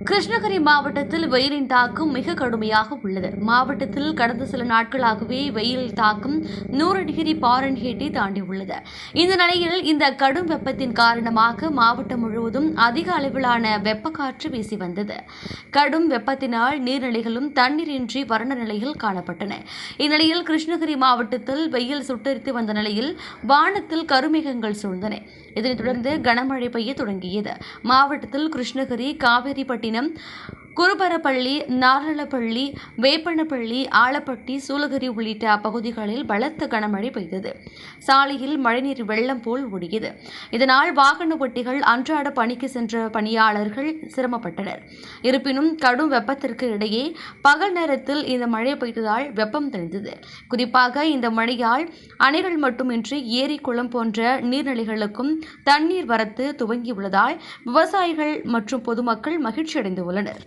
கிருஷ்ணகிரி மாவட்டத்தில் வெயிலின் தாக்கம் மிக கடுமையாக உள்ளது. மாவட்டத்தில் கடந்த சில நாட்களாகவே வெயில் தாக்கம் 100 டிகிரி பாரன்ஹீட்டை தாண்டியுள்ளது. இந்த நிலையில் இந்த கடும் வெப்பத்தின் காரணமாக மாவட்டம் முழுவதும் அதிக அளவிலான வெப்பக்காற்று வீசி வந்தது. கடும் வெப்பத்தினால் நீர்நிலைகளும் தண்ணீரின்றி வறண்ட நிலையில் காணப்பட்டன. இந்நிலையில் கிருஷ்ணகிரி மாவட்டத்தில் வெயில் சுட்டெரித்து வந்த நிலையில் வானத்தில் கருமேகங்கள் சூழ்ந்தன. இதனைத் தொடர்ந்து கனமழை பெய்ய தொடங்கியது. மாவட்டத்தில் கிருஷ்ணகிரி, காவேரிப்பட்டினம், குருபரப்பள்ளி, நாரளப்பள்ளி, வேப்பனப்பள்ளி, ஆலப்பட்டி, சூலகிரி உள்ளிட்ட அப்பகுதிகளில் பலத்த கனமழை பெய்தது. சாலையில் மழைநீர் வெள்ளம் போல் ஓடியது. இதனால் வாகன ஓட்டிகள் அன்றாட பணிக்கு சென்ற பணியாளர்கள் சிரமப்பட்டனர். இருப்பினும் கடும் வெப்பத்திற்கு இடையே பகல் நேரத்தில் இந்த மழை பெய்ததால் வெப்பம் தணிந்தது. குறிப்பாக இந்த மழையால் அணைகள் மட்டுமின்றி ஏரி, குளம் போன்ற நீர்நிலைகளுக்கும் தண்ணீர் வரத்து துவங்கியுள்ளதால் விவசாயிகள் மற்றும் பொதுமக்கள் மகிழ்ச்சியடைந்துள்ளனர்.